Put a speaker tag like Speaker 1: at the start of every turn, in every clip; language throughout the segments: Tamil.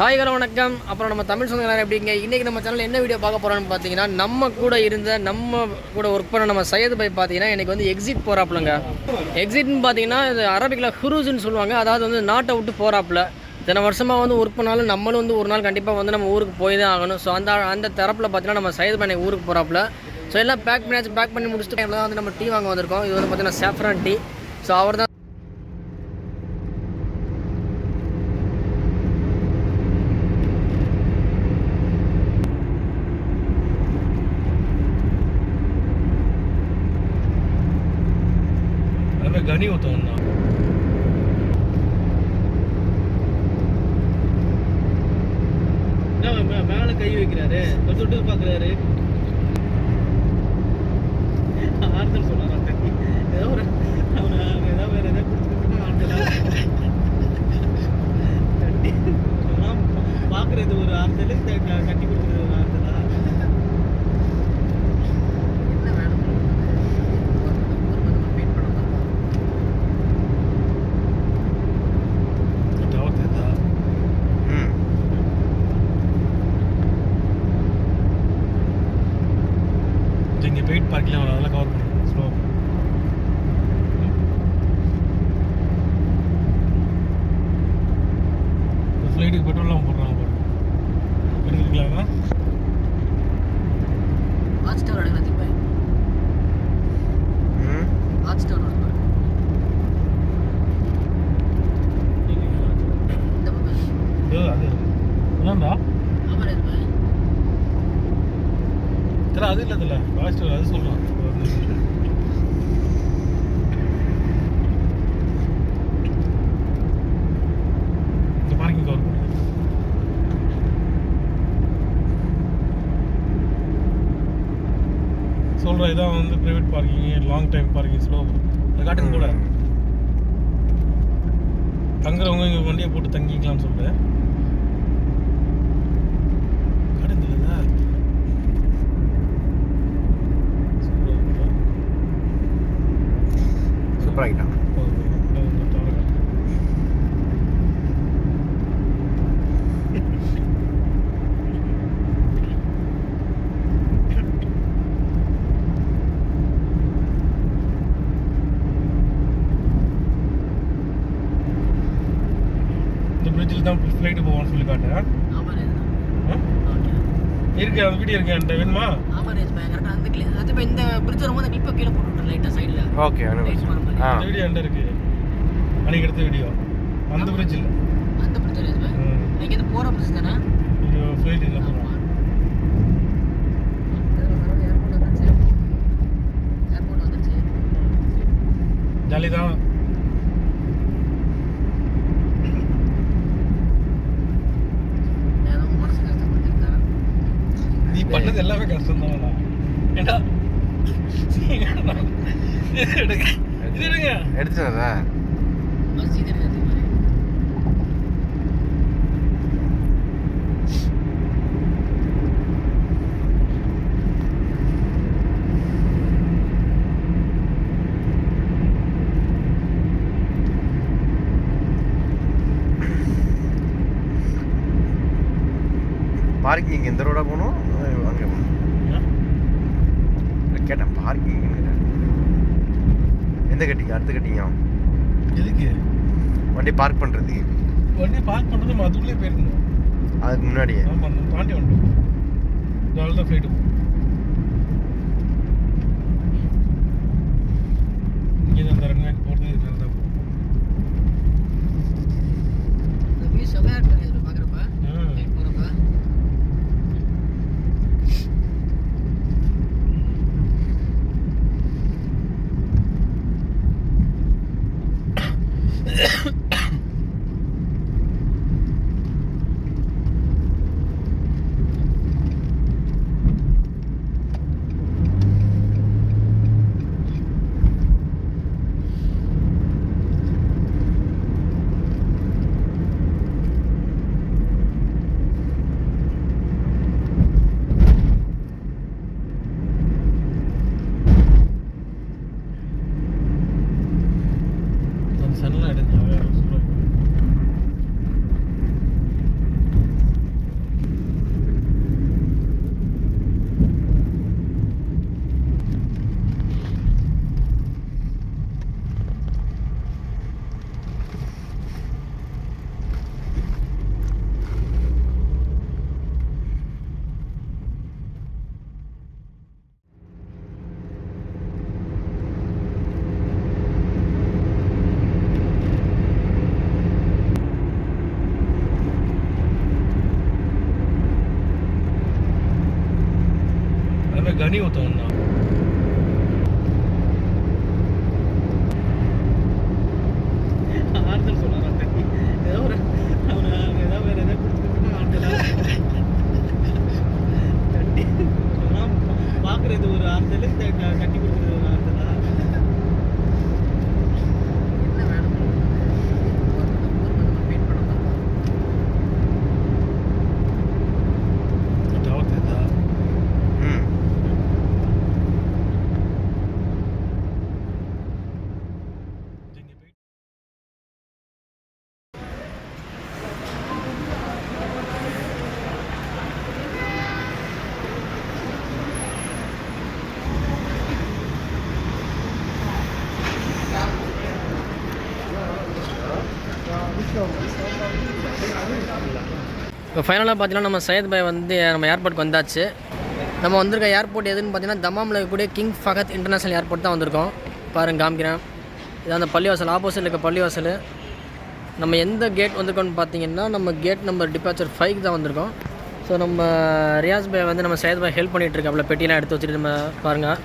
Speaker 1: ஹாய் ஹலோ வணக்கம். அப்புறம் நம்ம தமிழ் சொந்தங்கள் எப்படிங்க? இன்றைக்கி நம்ம சேனலில் என்ன வீடியோ பார்க்க போகிறோன்னு பார்த்தீங்கன்னா, நம்ம கூட ஒர்க் பண்ண நம்ம சையது பாய் பார்த்தீங்கன்னா எனக்கு வந்து எக்ஸிட் போகிறாப்புலங்க. எக்ஸிட்னு பார்த்தீங்கன்னா இது அரபிக்கில் ஹுரூஸ்ன்னு சொல்லுவாங்க. அதாவது வந்து நாட்டை விட்டு போகிறாப்புல. இத்தனை வருஷமாக வந்து ஒர்க் பண்ணாலும் நம்மளும் வந்து ஒரு நாள் கண்டிப்பாக வந்து நம்ம ஊருக்கு போய் தான் ஆகணும். ஸோ அந்த தரப்பில் பார்த்தீங்கன்னா நம்ம சையது பாய் ஊருக்கு போகிறாப்புல. ஸோ எல்லாம் பேக் பண்ணி முடிச்சுட்டு தான் வந்து நம்ம டீ வாங்க வந்திருக்கோம். இது வந்து பார்த்தீங்கன்னா சாஃப்ரான் டீ. ஸோ அவர் தான்
Speaker 2: गनी होता हूँ ना மேல கை வைக்கிறாரு தொட்டு பாக்குறாரு ஆர்த்தல் சொல்றாரு ஏதோ ஒரு ஏதாவது வேற ஏதாவது பாக்குறது ஒரு ஆர்த்தல் கட்டி கொடுக்குறது ஒரு ஆர்த்தலா பார்க்கலாம் அதெல்லாம் கவர் பண்ணுங்க ஸ்லோ ஃப்ளைட்டுக்கு பெட்ரோல்லாம் போடுறாங்க பாருங்க எடுத்துக்கலாமா
Speaker 1: ஹாட் ஸ்டார் அடங்கி பாய் ஹாட் ஸ்டார் வர பாருங்க இந்த பக்கம்
Speaker 2: அது என்னடா
Speaker 1: ஆமாடா பாய்
Speaker 2: தெரியல அது இல்ல தெரியல ஹாட் ஸ்டார் அது சொல்றான் இந்த பார்க்கிங் கவர் பண்ணுங்க சொல்கிறேன் இதான் வந்து private parking long time parking slow அதை காட்டுங்க கூட தங்குறவங்க இங்கே வண்டியை போட்டு தங்கிக்கலாம்னு சொல்லிட்டு காட்டுங்களா
Speaker 3: சூப்பர் ஆகிட்டான்
Speaker 2: பிரிட்ஜில் தான் ஃப்ளைட்டு போவான்னு சொல்லி காட்டேன் இருக்கு அந்த வீடியோ இருக்கு என்கிட்ட வேணுமா
Speaker 1: அந்த இந்த பிரிட்ஜ் வரும்போது அந்த கிளிப்பை கீழே போட்டு லைட்டாக சைடில்
Speaker 3: ஓகே
Speaker 2: அந்த வீடியோ என்கிட்ட இருக்கு அன்னைக்கு எடுத்த வீடியோ அந்த பிரிட்ஜில்
Speaker 1: அந்த பிரிட்ஜ் இங்கே இது போகிற பிரிட்ஜ் தானே
Speaker 2: ஃப்ளைட் இல்லை போகிறோம்
Speaker 1: ஏர்போர்ட் வந்துச்சு
Speaker 2: ஜாலி தான் நீ பண்ணது எல்லாமே கஷ்டம் தான் ஏண்டா இது எடுங்க
Speaker 3: எடுத்துறதா
Speaker 1: மஸ்ஜித் இருக்கு
Speaker 3: பார்க்கிங் எந்த ரோடாக போகணும் அங்கே போகணும் கேட்டேன் பார்க்கிங் எந்த கட்டிங்க அடுத்த கட்டிங்க
Speaker 2: எதுக்கு
Speaker 3: வண்டி பார்க் பண்ணுறதுக்கு
Speaker 2: வண்டி பார்க் பண்ணுறது அதுக்குள்ளே போயிருக்கணும்
Speaker 3: அதுக்கு முன்னாடியே
Speaker 2: ஆமாம் தாண்டி வந்துட்டோம் அதனால தான் ஃப்ளைட்டு போகும் இங்கே தான் அந்த ரன்வேக்கு போகிறது இதனால தான் போகும் ஒரு கனி ஊத்தணும்னா ஆறுதல் சொல்றான் தண்ணி ஏதோ ஒரு அவனை ஏதோ வேற ஏதோ கொடுத்துட்டு ஆறுதல் கட்டி பார்க்குறது ஒரு ஆறுதல் கட்டி கொடுக்குறது ஒரு ஆறுதலா
Speaker 1: என்ன வேணும் வெயிட் பண்ணலாம் இப்போ ஃபைனலாக பார்த்தீங்கன்னா நம்ம சையத் பாய் வந்து நம்ம ஏர்போர்ட்டுக்கு வந்தாச்சு. நம்ம வந்திருக்க ஏர்போர்ட் எதுன்னு பார்த்தீங்கன்னா தம்மாமில் இருக்கக்கூடிய கிங் ஃபஹத் இன்டர்நேஷ்னல் ஏர்போர்ட் தான் வந்திருக்கோம். பாருங்கள் காமிக்கிறேன். இது அந்த பள்ளிவாசல் ஆப்போசிட்டில் இருக்க பள்ளிவாசல். நம்ம எந்த கேட் வந்திருக்கோம்னு பார்த்தீங்கன்னா நம்ம கேட் நம்பர் டிபார்ச்சர் 5 தான் வந்திருக்கோம். ஸோ நம்ம ரியாஸ் பாய் வந்து நம்ம சையத் பாய் ஹெல்ப் பண்ணிகிட்டு இருக்காப்புல பெட்டியெலாம் எடுத்து வச்சுட்டு நம்ம பாருங்கள்.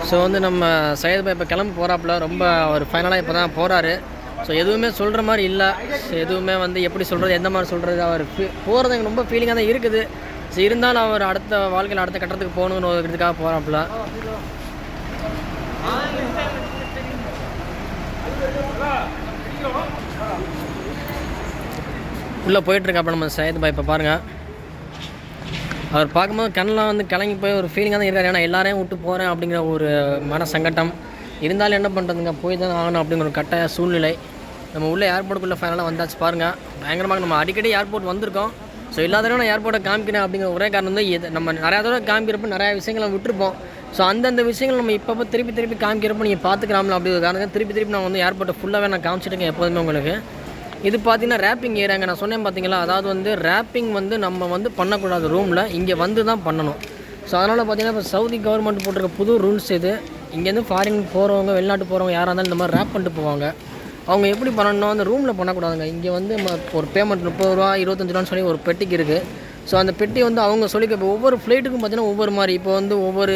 Speaker 1: ஸோ வந்து நம்ம சையத் பாய் இப்போ கிளம்பி போகிறாப்புல ரொம்ப ஒரு ஃபைனலாக இப்போ தான் போகிறாரு. ஸோ எதுவுமே சொல்கிற மாதிரி இல்லை. ஸோ எதுவுமே வந்து எப்படி சொல்கிறது எந்த மாதிரி சொல்கிறது அவர் போகிறது எனக்கு ரொம்ப ஃபீலிங்காக தான் இருக்குது. ஸோ இருந்தாலும் அவர் அடுத்த வாழ்க்கையில் அடுத்த கட்டத்துக்கு போகணுன்னு ஒரு இதுக்காக போகிறாப்புல. உள்ளே போயிட்டுருக்காப்புல நம்ம சையத் பாய் இப்போ பாருங்கள். அவர் பார்க்கும்போது கண்ணெலாம் வந்து கலங்கி போய் ஒரு ஃபீலிங்காக தான் இருக்கார். ஏன்னா எல்லாரையும் விட்டு போகிறேன் அப்படிங்கிற ஒரு மன சங்கட்டம் இருந்தாலும் என்ன பண்ணுறதுங்க போய் தான் ஆகணும் அப்படிங்கிற ஒரு கட்டாய சூழ்நிலை. நம்ம உள்ளே ஏர்போர்ட்டுக்குள்ளே ஃபைனலாக வந்தாச்சு பாருங்கள். பயங்கரமாக நம்ம அடிக்கடி ஏர்போர்ட் வந்திருக்கோம். ஸோ எல்லா தடவை நான் ஏர்போர்ட்டை காமிக்கிறேன் அப்படிங்கிற ஒரே காரணம் தான் இது. நம்ம நிறையா தடவை காமிக்கிறப்ப நிறையா விஷயங்களை விட்டுருப்போம். ஸோ அந்தந்த விஷயங்கள் நம்ம இப்போ திருப்பி காமிக்கிறப்போ நீங்கள் பார்த்துக்கலாம்ல அப்படி ஒரு காரணம் திருப்பி நான் வந்து ஏர்போர்ட்டை ஃபுல்லாகவே நான் காமிச்சிருக்கேன் எப்போதுமே உங்களுக்கு. இது பார்த்தீங்கன்னா ரேப்பிங் ஏரியாங்க. நான் சொன்னேன் பார்த்தீங்களா, அதாவது வந்து ரேப்பிங் வந்து நம்ம வந்து பண்ணக்கூடாது ரூமில், இங்கே வந்து தான் பண்ணணும். ஸோ அதனால் பார்த்தீங்கன்னா இப்போ சவுதி கவர்மெண்ட் போட்டிருக்க புது ரூல்ஸ் இது. இங்கேருந்து ஃபாரின் போகிறவங்க வெளிநாட்டு போகிறவங்க யாராக இருந்தாலும் இந்த மாதிரி ரேப் பண்ணிட்டு போவாங்க. அவங்க எப்படி பண்ணணும், அந்த ரூமில் பண்ணக்கூடாதுங்க. இங்கே வந்து ஒரு பேமெண்ட் 30 ரூபா 25 ரூபான்னு சொல்லி ஒரு பெட்டிக்கு இருக்குது. ஸோ அந்த பெட்டி வந்து அவங்க சொல்லிக்க இப்போ ஒவ்வொரு ஃப்ளைட்டுக்கும் பார்த்தீங்கன்னா ஒவ்வொரு மாதிரி இப்போ வந்து ஒவ்வொரு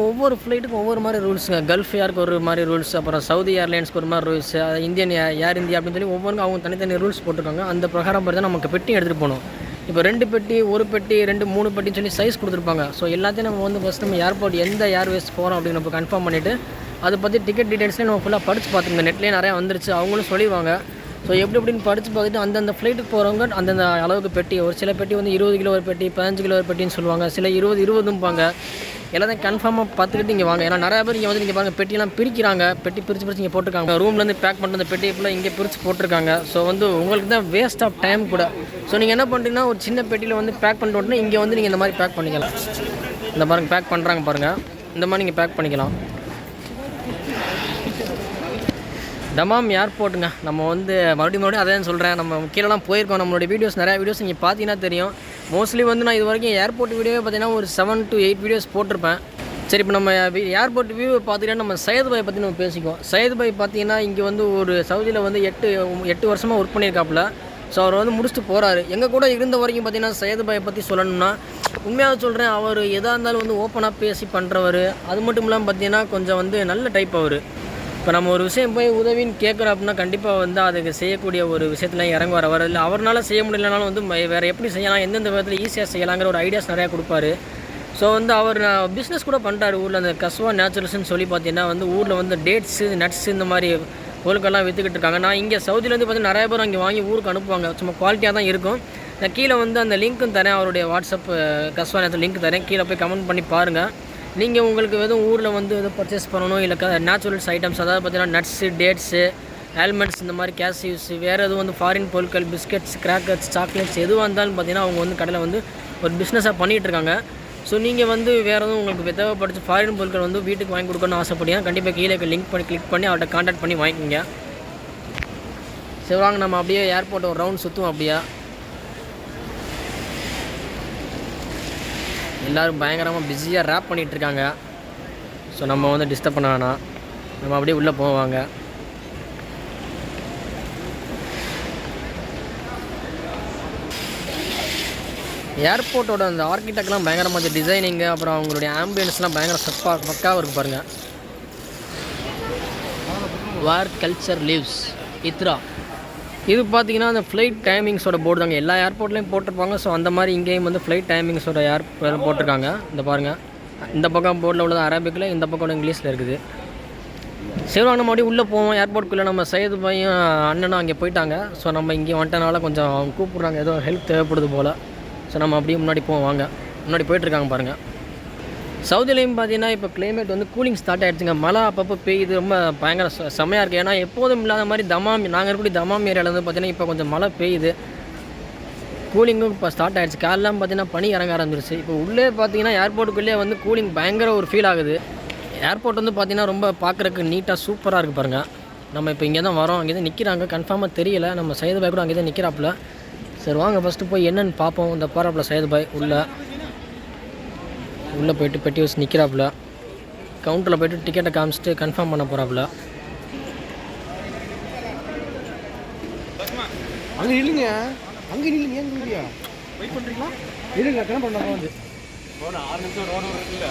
Speaker 1: ஒவ்வொரு ஃப்ளைட்டுக்கும் ஒவ்வொரு மாதிரி ரூல்ஸுங்க. கல்ஃப் ஏருக்கு ஒரு மாதிரி ரூல்ஸ், அப்புறம் சவுதி ஏர்லைன்ஸ்க்கு ஒரு மாதிரி ரூல்ஸ், இந்தியன் ஏர் இந்தியா அப்படின்னு சொல்லி ஒவ்வொருக்கும் அவங்க தனித்தனி ரூல்ஸ் போட்டிருக்காங்க. அந்த பிரகாரம் பார்த்து தான் நமக்கு பெட்டி எடுத்துகிட்டு போகணும். இப்போ 2 பெட்டி 1 பெட்டி 2 3 பெட்டின்னு சொல்லி சைஸ் கொடுத்துருப்பாங்க. ஸோ எல்லாத்தையும் நம்ம வந்து ஃபஸ்ட் நம்ம ஏர்போர்ட் எந்த ஏர்வேஸ் போகிறோம் அப்படின்னு நம்ம கன்ஃபார்ம் பண்ணிவிட்டு அதை பற்றி டிக்கெட் டீட்டெயில்ஸ்லேயே நம்ம ஃபுல்லாக படித்து பார்த்துங்க. நெட்லேயே நிறையா வந்துருச்சு, அவங்களும் சொல்லிடுவாங்க. ஸோ எப்படின்னு படித்து பார்த்துட்டு அந்தந்த ஃப்ளைட்டுக்கு போகிறவங்க அந்தந்த அளவுக்கு பெட்டி, ஒரு சில பெட்டி வந்து 20 கிலோ ஒரு பெட்டி 15 கிலோ ஒரு பெட்டின்னு சொல்லுவாங்க, சில 20-20ம்பாங்க. எல்லாத்தையும் கன்ஃபார்மாக பார்த்துக்கிட்டு இங்கே வாங்க. ஏன்னா நிறையா பேர் இங்கே வந்து நீங்கள் பாருங்கள் பெட்டியெல்லாம் பிரிக்கிறாங்க, பெட்டி பிரித்து இங்கே போட்டிருக்காங்க. ரூம்லேருந்து பேக் பண்ணுற அந்த பெட்டியை ஃபுல்லாக இங்கே பிரித்து போட்டிருக்காங்க. ஸோ வந்து உங்களுக்கு தான் வேஸ்ட் ஆஃப் டைம் கூட. ஸோ நீங்கள் என்ன பண்ணுறீங்கன்னா ஒரு சின்ன பெட்டியில் வந்து பேக் பண்ணிட்டு உடனே இங்கே வந்து நீங்கள் இந்த மாதிரி பேக் பண்ணிக்கலாம். இந்த பாருங்கள் பேக் பண்ணுறாங்க பாருங்கள், இந்த மாதிரி நீங்கள் பேக் பண்ணிக்கலாம். தமாம் ஏர்போர்ட்டுங்க. நம்ம வந்து மறுபடியும் அதே சொல்கிறேன், நம்ம கீழெல்லாம் போயிருக்கோம். நம்மளுடைய நிறையா வீடியோஸ் நீங்கள் பார்த்தீங்கன்னா தெரியும். மோஸ்ட்லி வந்து நான் இது வரைக்கும் ஏர்போர்ட் வீடியோவே பார்த்தீங்கன்னா ஒரு 7 to 8 வீடியோஸ் போட்டிருப்பேன். சரி, இப்போ நம்ம ஏர்போர்ட் வியூவை பார்த்துக்கிட்டா நம்ம சையத் பாய் பற்றி நம்ம பேசிக்குவோம். சையத் பாய் பார்த்தீங்கன்னா இங்கே வந்து ஒரு சவுதியில் வந்து 8 வருஷமாக ஒர்க் பண்ணியிருக்காப்புல. ஸோ அவர் வந்து முடிச்சுட்டு போகிறாரு. எங்கள் கூட இருந்த வரைக்கும் பார்த்தீங்கன்னா சையத் பாயை பற்றி சொல்லணும்னா உண்மையாக சொல்கிறேன், அவர் எதாக இருந்தாலும் வந்து ஓப்பனாக பேசி பண்ணுறவர். அது மட்டும் இல்லாமல் பார்த்தீங்கன்னா கொஞ்சம் வந்து நல்ல டைப் அவர். இப்போ நம்ம ஒரு விஷயம் போய் உதவின்னு கேட்குறோம் அப்படின்னா கண்டிப்பாக வந்து அதுக்கு செய்யக்கூடிய ஒரு விஷயத்தில் இறங்குவார். அவர் இல்லை அவரால் செய்ய முடியலனாலும் வந்து வேறு எப்படி செய்யலாம், எந்தெந்த விதத்தில் ஈஸியாக செய்யலாங்கிற ஒரு ஐடியாஸ் நிறையா கொடுப்பாரு. ஸோ வந்து அவர் பிஸ்னஸ் கூட பண்ணுறாரு ஊரில். அந்த கஸ்வா நேச்சுரல்ஸ்ன்னு சொல்லி பார்த்தீங்கன்னா வந்து ஊரில் வந்து டேட்ஸு நட்ஸு இந்த மாதிரி பொருட்கள்லாம் விற்றுக்கிட்டு இருக்காங்க. நான் இங்கே சவுதியிலேருந்து பார்த்தீங்கன்னா நிறைய பேர் அங்கே வாங்கி ஊருக்கு அனுப்புவாங்க. சும்மா குவாலிட்டியாக தான் இருக்கும். நான் கீழே வந்து அந்த லிங்க்கும் தரேன், அவருடைய வாட்ஸ்அப் கஸ்வா நேச்சுரல் லிங்க் தரேன், கீழே போய் கமெண்ட் பண்ணி பாருங்கள். நீங்கள் உங்களுக்கு எதுவும் ஊரில் வந்து எதுவும் பர்ச்சேஸ் பண்ணணும் இல்லை நேச்சுரல்ஸ் ஐட்டம்ஸ், அதாவது பார்த்தீங்கன்னா நட்ஸு டேட்ஸு ஆல்மண்ட்ஸ் இந்த மாதிரி கேஷ்யூஸ், வேறு எதுவும் வந்து ஃபாரின் பொருட்கள் பிஸ்கெட்ஸ் கிராக்கர்ஸ் சாக்லேட்ஸ் எதுவாக இருந்தாலும் பார்த்தீங்கன்னா அவங்க வந்து கடையில் வந்து ஒரு பிஸ்னஸாக பண்ணிகிட்ருக்காங்க. ஸோ நீங்கள் வந்து வேறு எதுவும் உங்களுக்கு தேவைப்படுச்சு ஃபாரின் பொருட்கள் வந்து வீட்டுக்கு வாங்கி கொடுக்கணும்னு ஆசைப்பட்டீங்கன்னா கண்டிப்பாக கீழே லிங்க் பண்ணி கிளிக் பண்ணி அவர்கிட்ட கான்டாக்ட் பண்ணி வாங்கிக்கோங்க. சரி வாங்க நம்ம அப்படியே ஏர்போர்ட்டை ஒரு ரவுண்ட் சுற்றுவோம். அப்படியே எல்லோரும் பயங்கரமாக பிஸியாக ரேப் பண்ணிகிட்ருக்காங்க. ஸோ நம்ம வந்து டிஸ்டர்ப் பண்ண வேணாம், நம்ம அப்படியே உள்ளே போவாங்க. ஏர்போர்ட்டோட அந்த ஆர்கிடெக்ட்லாம் பயங்கரமாக டிசைனிங்கு, அப்புறம் அவங்களுடைய ஆம்பியன்ஸ்லாம் பயங்கர பக்காவாக இருக்குது பாருங்கள். வார் கல்ச்சர் லிவ்ஸ் இத்ரா. இது பார்த்தீங்கன்னா அந்த ஃப்ளைட் டைமிங்ஸோட போர்டு தாங்க, எல்லா ஏர்போர்ட்லேயும் போட்டிருப்பாங்க. ஸோ அந்த மாதிரி இங்கேயும் வந்து ஃப்ளைட் டைமிங்ஸோட போட்டிருக்காங்க. இந்த பாருங்கள், இந்த பக்கம் போர்டில் உள்ளது அரபிக்கில், இந்த பக்கம் இங்கிலீஷில் இருக்குது. சரி வாங்க நம்ம அப்படியே உள்ளே போவோம். ஏர்போர்ட்டுக்குள்ளே நம்ம சையது பையன் அண்ணனும் அங்கே போயிட்டாங்க. ஸோ நம்ம இங்கே வந்துட்டனால கொஞ்சம் அவங்க கூப்பிட்றாங்க, ஏதோ ஹெல்ப் தேவைப்படுது போல். ஸோ நம்ம அப்படியே முன்னாடி போவோம் வாங்க. முன்னாடி போயிட்டுருக்காங்க பாருங்கள். சவுதிலையும் பார்த்தீங்கன்னா இப்போ கிளைமேட் வந்து கூலிங் ஸ்டார்ட் ஆகிடுச்சுங்க. மழை அப்பப்போ பெய்யுது, ரொம்ப பயங்கர செம்மையாக இருக்குது. ஏன்னா எப்போதும் இல்லாத மாதிரி தமாம், நாங்கள் இருக்கக்கூடிய தமாம் ஏரியாவில் வந்து பார்த்திங்கன்னா இப்போ கொஞ்சம் மழை பெய்யுது, கூலிங்கும் இப்போ ஸ்டார்ட் ஆகிடுச்சு. காலெலாம் பார்த்திங்கன்னா பனி இறங்க ஆரம்பிச்சிருச்சு. இப்போ உள்ளே பார்த்திங்கன்னா ஏர்போர்ட்டுக்குள்ளே வந்து கூலிங் பயங்கர ஒரு ஃபீல் ஆகுது. ஏர்போர்ட் வந்து பார்த்திங்கன்னா ரொம்ப பார்க்குறதுக்கு நீட்டாக சூப்பராக இருக்குது பாருங்கள். நம்ம இப்போ இங்கே தான் வரோம், அங்கே தான் நிற்கிறாங்க, கன்ஃபார்மாக தெரியல. நம்ம சையது பாய் கூட அங்கே தான் நிற்கிறாப்புல. சரி வாங்க ஃபஸ்ட்டு போய் என்னென்னு பார்ப்போம். இந்த போகிறாப்புல சையது பாய் உள்ளே போய்ட்டு பெட்டி வச்சு நிற்கிறாப்புல. கவுண்டரில் போய்ட்டு டிக்கெட்டை காமிச்சிட்டு கன்ஃபார்ம் பண்ண போகிறாப்புல.
Speaker 3: அங்கே இல்லைங்க, அங்கே இல்லைங்க, ஏன் இல்லையா வெயிட் பண்ணுறீங்களா? இல்லைங்க கிளம்ப பண்ண வந்து 6 நிமிஷம் ரோடு இருக்குல்ல.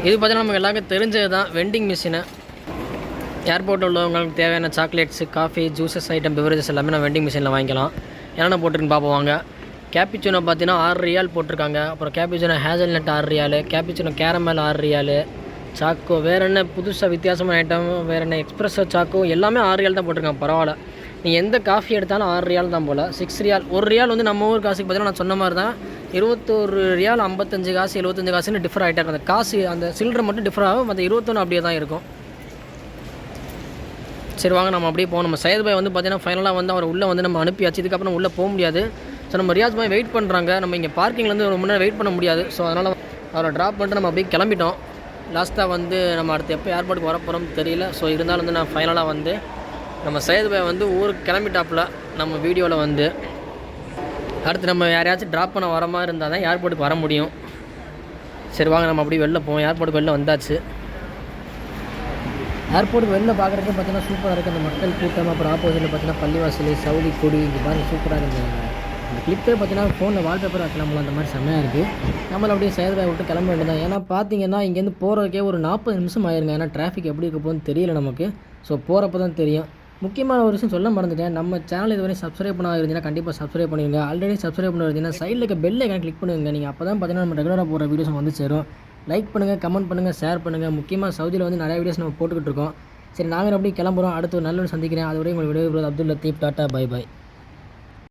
Speaker 1: இது பார்த்தீங்கன்னா நமக்கு எல்லாருக்கும் தெரிஞ்சது தான், வெண்டிங் மிஷினு. ஏர்போர்ட்டில் உள்ளவங்களுக்கு தேவையான chocolates, coffee, juices item, beverages எல்லாமே நான் வெண்டிங் மிஷினில் வாங்கிக்கலாம். என்னென்ன போட்டிருக்குன்னு பார்ப்போம் வாங்க. கேப்பிச்சினோ பார்த்தீங்கன்னா 6 ரியால் போட்டிருக்காங்க. அப்புறம் cappuccino hazelnut 6 riyal, cappuccino caramel 6 riyal, choco வேறு என்ன புதுசாக வித்தியாசமான ஐட்டம், வேறு என்ன எக்ஸ்ப்ரெஸ்ஸோ சாக்கோ எல்லாமே 6 ரியால் தான் போட்டிருக்காங்க. பரவாயில்ல, நீங்கள் எந்த காஃபி எடுத்தாலும் 6 ரியால் தான் போல். 6 ரியால், 1 ரியால் வந்து நம்ம ஊர் காசுக்கு பார்த்தீங்கன்னா நான் சொன்ன மாதிரி தான் 21 ரியால், 55 காசு, 75 காசுன்னு டிஃபர் ஆகிட்டாங்க. அந்த காசு அந்த சில்லரை மட்டும் டிஃபர் ஆகும், மற்ற 21 அப்படியே தான் இருக்கும். சரி வாங்க நம்ம அப்படியே போவோம். நம்ம சையது பாய் வந்து பார்த்தீங்கன்னா ஃபைனலாக வந்து அவர் உள்ளே வந்து நம்ம அனுப்பியாச்சு. இதுக்கப்புறம் உள்ளே போக முடியாது. ஸோ நம்ம ரியாஸ் பாய் வெயிட் பண்ணுறாங்க. நம்ம இங்கே பார்க்கிங்லேருந்து ஒரு முன்னாடி வெயிட் பண்ண முடியாது. ஸோ அதனால் அவரை ட்ராப் பண்ணிட்டு நம்ம அப்படியே கிளம்பிட்டோம். லாஸ்ட்டாக வந்து நம்ம அடுத்து எப்போ ஏர்போர்ட்டுக்கு வர போகிறோம்னு தெரியல. ஸோ இருந்தாலும் வந்து நான் ஃபைனலாக வந்து நம்ம சையது பாய் வந்து ஊருக்கு கிளம்பிட்டாப்புல. நம்ம வீடியோவில் வந்து அடுத்து நம்ம யாரையாச்சும் ட்ராப் பண்ண வர மாதிரி இருந்தால் தான் ஏர்போர்ட்டுக்கு வர முடியும். சரி வாங்க நம்ம அப்படியே வெளில போவோம். ஏர்போர்ட்டுக்கு வெளில வந்தாச்சு. ஏர்போர்ட்டுக்கு வெளில பார்க்குறதுக்கு பார்த்தீங்கன்னா சூப்பராக இருக்குது. அந்த மக்கள் கூட்டம், அப்புறம் ஆப்போசிட்டில் பார்த்தீங்கன்னா பள்ளிவாசல், சவுதி கொடி, இங்கே பாருங்கள் சூப்பராக இருக்குது. அந்த கிளிப்பே பார்த்தீங்கன்னா ஃபோனில் வால்பேப்பர் வைக்கலாம், அந்த மாதிரி செம்மையாக இருக்குது. நம்மளை அப்படியே சையது பாய் விட்டு கிளம்ப வேண்டியதான். ஏன்னா பார்த்தீங்கன்னா இங்கேருந்து போகிறதுக்கே ஒரு 40 நிமிஷம் ஆயிருங்க. ஏன்னா டிராஃபிக் எப்படி இருக்க போகுதுன்னு தெரியல நமக்கு. ஸோ போகிறப்ப தான் தெரியும். முக்கியமான ஒரு விஷயம் சொல்ல மறந்துட்டேன், நம்ம சேனல் இதுவரை சப்ஸ்கிரைப் பண்ணால் இருந்தீங்கன்னா கண்டிப்பாக சப்ஸ்கிரைப் பண்ணிடுங்க. ஆல்ரெடி சப்ஸ்கிரைப் பண்ண இருந்தீங்கன்னா சைடில் இருக்க பெல் ஐக்கான் கிளிக் பண்ணுங்கள். நீங்கள் அப்போ தான் பார்த்தீங்கன்னா நம்ம ரெகுலராக போகிற வீடியோஸ் வந்து சேரும். லைக் பண்ணுங்கள், கமெண்ட் பண்ணுங்கள், ஷேர் பண்ணுங்கள். முக்கியமாக சவுதியில் வந்து நிறைய வீடியோஸ் நம்ம போட்டுக்கிட்டு இருக்கோம். சரி நாங்கள் அப்படியே கிளம்புறோம். அடுத்து ஒரு நல்ல சந்திக்கிறேன். அதுவரை உங்கள் video Abdul Latif. Tata, bye பாய்.